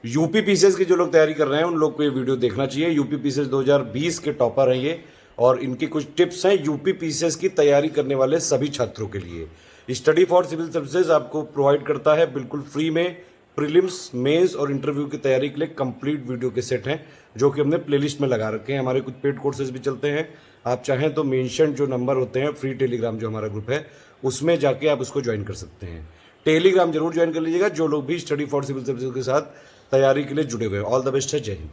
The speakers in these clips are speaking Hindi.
यूपी पीसीएस की जो लोग तैयारी कर रहे हैं उन लोग को ये वीडियो देखना चाहिए। यूपी पीसीएस 2020 के टॉपर हैं ये, और इनकी कुछ टिप्स हैं यूपी पीसीएस की तैयारी करने वाले सभी छात्रों के लिए। स्टडी फॉर सिविल सर्विसेज आपको प्रोवाइड करता है बिल्कुल फ्री में प्रीलिम्स, मेंस और इंटरव्यू की तैयारी के लिए कंप्लीट वीडियो के सेट हैं, जो कि हमने प्लेलिस्ट में लगा रखे हैं। हमारे कुछ पेड कोर्सेज भी चलते हैं। आप चाहें तो मेंशन जो नंबर होते हैं फ्री टेलीग्राम जो हमारा ग्रुप है उसमें जाके आप उसको ज्वाइन कर सकते हैं। टेलीग्राम जरूर ज्वाइन कर लीजिएगा जो लोग भी स्टडी फॉर सिविल सर्विसेज के साथ तैयारी के लिए जुड़े हुए हैं। ऑल द बेस्ट है, जय हिंद।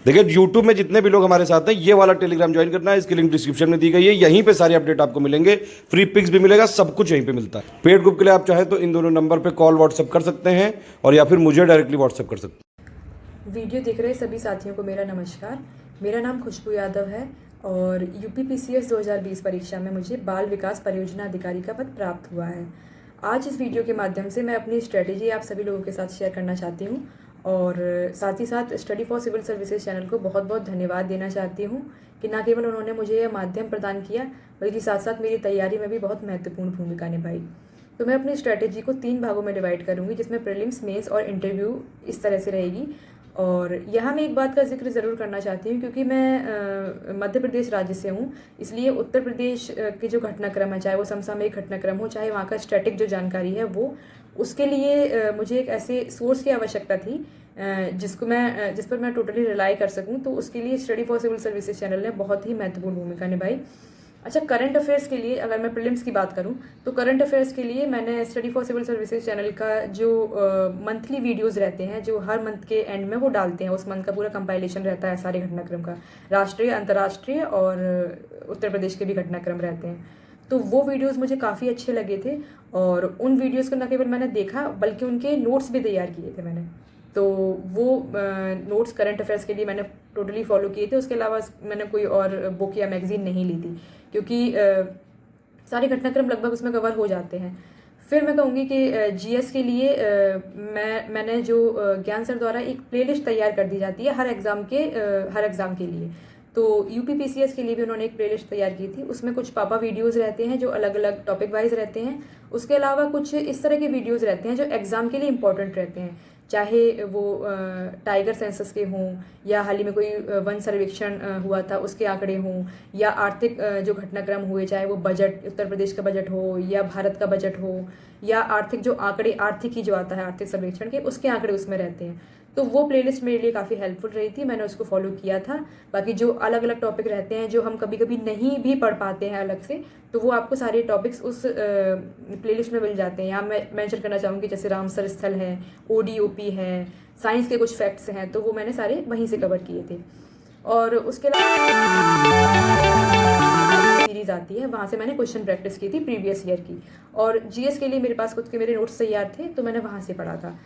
देखिए यूट्यूब में जितने भी लोग हमारे साथ हैं, ये वाला टेलीग्राम ज्वाइन करना है, इसकी लिंक डिस्क्रिप्शन में दी गई है। यहीं पे सारी अपडेट आपको मिलेंगे, फ्री पिक्स भी मिलेगा, सब कुछ यहीं पे मिलता है। पेड ग्रुप के लिए आप चाहे तो इन दोनों नंबर पे कॉल व्हाट्सअप कर सकते हैं, और या फिर मुझे डायरेक्टली व्हाट्सअप कर सकते हैं। वीडियो देख रहे सभी साथियों को मेरा नमस्कार। मेरा नाम खुशबू यादव है और यूपी पीसीएस 2020 परीक्षा में मुझे बाल विकास परियोजना अधिकारी का पद प्राप्त हुआ है। आज इस वीडियो के माध्यम से मैं अपनी स्ट्रेटेजी आप सभी लोगों के साथ शेयर करना चाहती हूँ, और साथ ही साथ study for civil services channel को बहुत बहुत धन्यवाद देना चाहती हूँ कि न केवल उन्होंने मुझे यह माध्यम प्रदान किया, बल्कि साथ साथ मेरी तैयारी में भी बहुत महत्वपूर्ण भूमिका निभाई। तो मैं अपनी स्ट्रेटेजी को 3 भागों में डिवाइड करूँगी, जिसमें प्रीलिम्स, मेंस और इंटरव्यू इस तरह से रहेगी। और यहाँ मैं एक बात का जिक्र ज़रूर करना चाहती हूँ, क्योंकि मैं मध्य प्रदेश राज्य से हूँ, इसलिए उत्तर प्रदेश के जो घटनाक्रम है, चाहे वो समसामयिक घटनाक्रम हो, चाहे वहाँ का स्टैटिक जो जानकारी है वो, उसके लिए मुझे एक ऐसे सोर्स की आवश्यकता थी जिस पर मैं टोटली रिलाई कर सकूँ। तो उसके लिए study for civil services channel ने बहुत ही महत्वपूर्ण भूमिका निभाई। अच्छा, करंट अफेयर्स के लिए अगर मैं प्रीलिम्स की बात करूं, तो करंट अफेयर्स के लिए मैंने study for civil services channel का जो मंथली वीडियोस रहते हैं, जो हर मंथ के एंड में वो डालते हैं, उस मंथ का पूरा कंपाइलेशन रहता है सारे घटनाक्रम का, राष्ट्रीय, अंतर्राष्ट्रीय और उत्तर प्रदेश के भी घटनाक्रम रहते हैं। तो वो वीडियोस मुझे काफ़ी अच्छे लगे थे, और उन वीडियोस को न केवल मैंने देखा बल्कि उनके नोट्स भी तैयार किए थे मैंने। तो वो नोट्स करंट अफेयर्स के लिए मैंने टोटली फॉलो किए थे। उसके अलावा मैंने कोई और बुक या मैगजीन नहीं ली थी, क्योंकि सारे घटनाक्रम लगभग उसमें कवर हो जाते हैं। फिर मैं कहूँगी कि जीएस के लिए मैंने जो ज्ञान सर द्वारा एक प्लेलिस्ट तैयार कर दी जाती है हर एग्ज़ाम के लिए, तो यूपी पीसीएस के लिए भी उन्होंने एक प्लेलिस्ट तैयार की थी। उसमें कुछ पापा वीडियोस रहते हैं जो अलग अलग टॉपिक वाइज रहते हैं। उसके अलावा कुछ इस तरह के वीडियोस रहते हैं जो एग्ज़ाम के लिए इंपॉर्टेंट रहते हैं, चाहे वो टाइगर सेंसस के हों, या हाल ही में कोई वन सर्वेक्षण हुआ था उसके आंकड़े हों, या आर्थिक जो घटनाक्रम हुए, चाहे वो बजट, उत्तर प्रदेश का बजट हो या भारत का बजट हो, या आर्थिक जो आंकड़े, आर्थिक ही जो आता है आर्थिक सर्वेक्षण के, उसके आंकड़े उसमें रहते हैं। तो वो प्लेलिस्ट मेरे लिए काफ़ी हेल्पफुल रही थी, मैंने उसको फॉलो किया था। बाकी जो अलग अलग टॉपिक रहते हैं जो हम कभी कभी नहीं भी पढ़ पाते हैं अलग से, तो वो आपको सारे टॉपिक्स उस प्लेलिस्ट में मिल जाते हैं। यहाँ मैं मेंशन करना चाहूँगी, जैसे रामसर स्थल है, ओडीओपी है, साइंस के कुछ फैक्ट्स हैं, तो वो मैंने सारे वहीं से कवर किए थे। और उसके अलावा सीरीज आती है, वहाँ से मैंने क्वेश्चन प्रैक्टिस की थी प्रीवियस ईयर की। और जीएस के लिए मेरे पास खुद के मेरे नोट्स तैयार थे, तो मैंने वहाँ से पढ़ा था।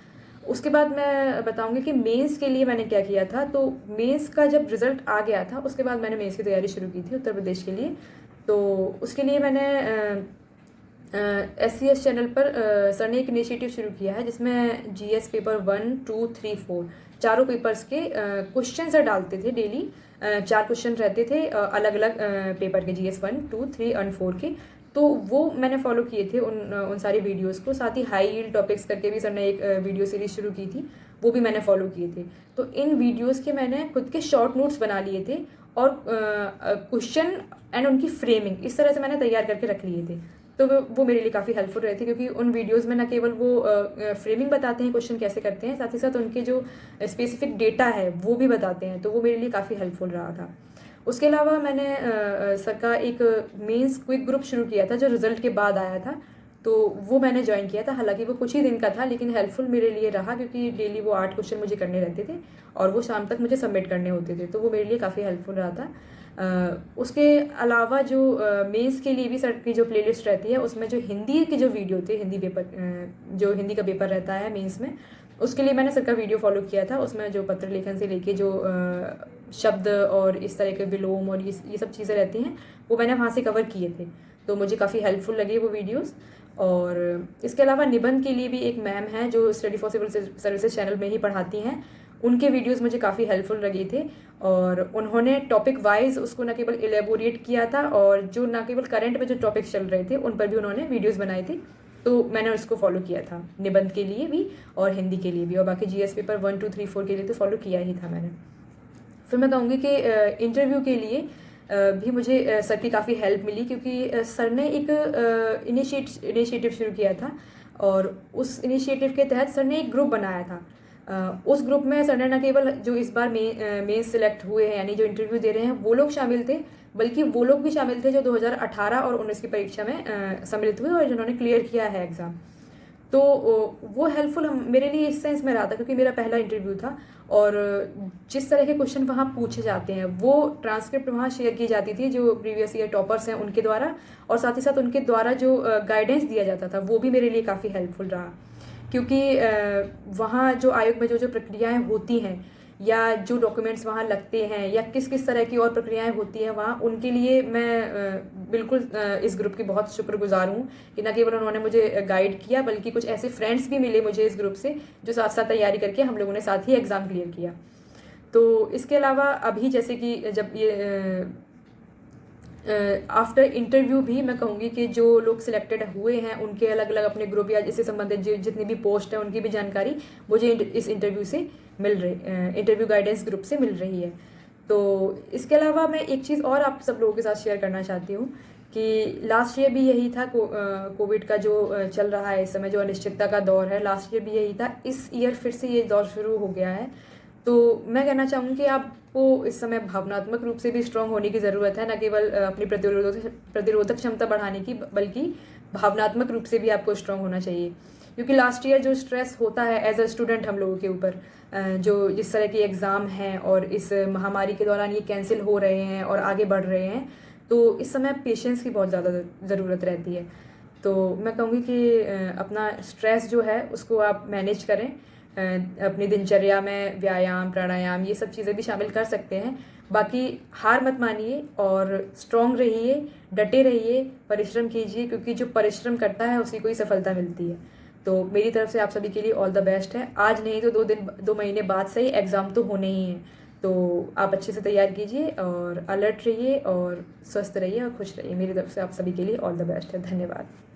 उसके बाद मैं बताऊंगी कि मेंस के लिए मैंने क्या किया था। तो मेंस का जब रिज़ल्ट आ गया था, उसके बाद मैंने मेंस की तैयारी शुरू की थी उत्तर प्रदेश के लिए। तो उसके लिए मैंने SCS चैनल पर सर ने एक इनिशिएटिव शुरू किया है, जिसमें जीएस पेपर 1, 2, 3, 4 चारों पेपर्स के क्वेश्चन सर डालते थे डेली। 4 क्वेश्चन रहते थे अलग अलग पेपर के, जीएस 1, 2, 3 और 4 के। तो वो मैंने फॉलो किए थे उन सारी वीडियोस को। साथ ही हाई यील्ड टॉपिक्स करके भी सर ने एक वीडियो सीरीज शुरू की थी, वो भी मैंने फॉलो किए थे। तो इन वीडियोस के मैंने खुद के शॉर्ट नोट्स बना लिए थे, और क्वेश्चन एंड उनकी फ्रेमिंग इस तरह से मैंने तैयार करके रख लिए थे। तो वो मेरे लिए काफ़ी हेल्पफुल रहे थे, क्योंकि उन वीडियोस में न केवल वो फ्रेमिंग बताते हैं, क्वेश्चन कैसे करते हैं, साथ ही साथ उनके जो स्पेसिफिक डेटा है वो भी बताते हैं। तो वो मेरे लिए काफ़ी हेल्पफुल रहा था। उसके अलावा मैंने सर का एक मेंस क्विक ग्रुप शुरू किया था जो रिजल्ट के बाद आया था, तो वो मैंने ज्वाइन किया था। हालांकि वो कुछ ही दिन का था, लेकिन हेल्पफुल मेरे लिए रहा, क्योंकि डेली वो 8 क्वेश्चन मुझे करने रहते थे और वो शाम तक मुझे सबमिट करने होते थे। तो वो मेरे लिए काफ़ी हेल्पफुल रहा था। उसके अलावा जो मेंस के लिए भी सर की जो प्लेलिस्ट रहती है, उसमें जो हिंदी के जो वीडियो थे, हिंदी पेपर जो हिंदी का पेपर रहता है मेंस में, उसके लिए मैंने सर का वीडियो फॉलो किया था। उसमें जो पत्र लेखन से लेके जो शब्द और इस तरह के विलोम और ये सब चीज़ें रहती हैं, वो मैंने वहाँ से कवर किए थे। तो मुझे काफ़ी हेल्पफुल लगे वो वीडियोस। और इसके अलावा निबंध के लिए भी एक मैम है जो study for civil services channel में ही पढ़ाती हैं, उनके वीडियोस मुझे काफ़ी हेल्पफुल लगे थे। और उन्होंने टॉपिक वाइज उसको न केवल एलेबोरेट किया था, और जो न केवल करंट में जो टॉपिक्स चल रहे थे उन पर भी उन्होंने वीडियोस बनाए थे। तो मैंने उसको फॉलो किया था निबंध के लिए भी और हिंदी के लिए भी, और बाकी जीएस पेपर 1, 2, 3, 4 के लिए तो फॉलो किया ही था मैंने। फिर मैं कहूँगी कि इंटरव्यू के लिए भी मुझे सर की काफ़ी हेल्प मिली, क्योंकि सर ने एक इनिशिएटिव शुरू किया था, और उस इनिशिएटिव के तहत सर ने एक ग्रुप बनाया था। उस ग्रुप में सर ने न केवल जो इस बार मेन सेलेक्ट हुए हैं यानी जो इंटरव्यू दे रहे हैं वो लोग शामिल थे, बल्कि वो लोग भी शामिल थे जो 2018 और 19 की परीक्षा में सम्मिलित हुए और जिन्होंने क्लियर किया है एग्ज़ाम। तो वो हेल्पफुल मेरे लिए इस सेंस में रहा था, क्योंकि मेरा पहला इंटरव्यू था, और जिस तरह के क्वेश्चन वहाँ पूछे जाते हैं वो ट्रांसक्रिप्ट वहाँ शेयर की जाती थी जो प्रीवियस ईयर टॉपर्स हैं उनके द्वारा, और साथ ही साथ उनके द्वारा जो गाइडेंस दिया जाता था वो भी मेरे लिए काफ़ी हेल्पफुल रहा, क्योंकि वहाँ जो आयोग में जो प्रक्रियाएँ होती हैं या जो डॉक्यूमेंट्स वहाँ लगते हैं या किस किस तरह की और प्रक्रियाएं होती हैं वहाँ, उनके लिए मैं बिल्कुल इस ग्रुप की बहुत शुक्रगुजार हूँ कि न केवल उन्होंने मुझे गाइड किया, बल्कि कुछ ऐसे फ्रेंड्स भी मिले मुझे इस ग्रुप से जो साथ साथ तैयारी करके हम लोगों ने साथ ही एग्ज़ाम क्लियर किया। तो इसके अलावा अभी जैसे कि जब ये आफ्टर इंटरव्यू भी मैं कहूँगी कि जो लोग सिलेक्टेड हुए हैं उनके अलग अलग अपने ग्रुप या इससे संबंधित जितनी भी पोस्ट है उनकी भी जानकारी मुझे इस इंटरव्यू से मिल रही, इंटरव्यू गाइडेंस ग्रुप से मिल रही है। तो इसके अलावा मैं एक चीज़ और आप सब लोगों के साथ शेयर करना चाहती हूँ कि लास्ट ईयर भी यही था, कोविड का जो चल रहा है इस समय, जो अनिश्चितता का दौर है, लास्ट ईयर भी यही था, इस ईयर फिर से ये दौर शुरू हो गया है। तो मैं कहना चाहूँगी कि आपको इस समय भावनात्मक रूप से भी स्ट्रांग होने की ज़रूरत है, न केवल अपनी प्रतिरोधक क्षमता बढ़ाने की, बल्कि भावनात्मक रूप से भी आपको स्ट्रांग होना चाहिए, क्योंकि लास्ट ईयर जो स्ट्रेस होता है एज अ स्टूडेंट हम लोगों के ऊपर, जो जिस तरह की एग्ज़ाम हैं और इस महामारी के दौरान ये कैंसिल हो रहे हैं और आगे बढ़ रहे हैं, तो इस समय पेशेंस की बहुत ज़्यादा ज़रूरत रहती है। तो मैं कहूँगी कि अपना स्ट्रेस जो है उसको आप मैनेज करें, अपनी दिनचर्या में व्यायाम, प्राणायाम, ये सब चीज़ें भी शामिल कर सकते हैं। बाकी हार मत मानिए और स्ट्रॉन्ग रहिए, डटे रहिए, परिश्रम कीजिए, क्योंकि जो परिश्रम करता है उसी को ही सफलता मिलती है। तो मेरी तरफ से आप सभी के लिए ऑल द बेस्ट है। आज नहीं तो 2 महीने बाद से ही एग्ज़ाम तो होने ही हैं, तो आप अच्छे से तैयार कीजिए और अलर्ट रहिए और स्वस्थ रहिए और खुश रहिए। मेरी तरफ से आप सभी के लिए ऑल द बेस्ट है। धन्यवाद।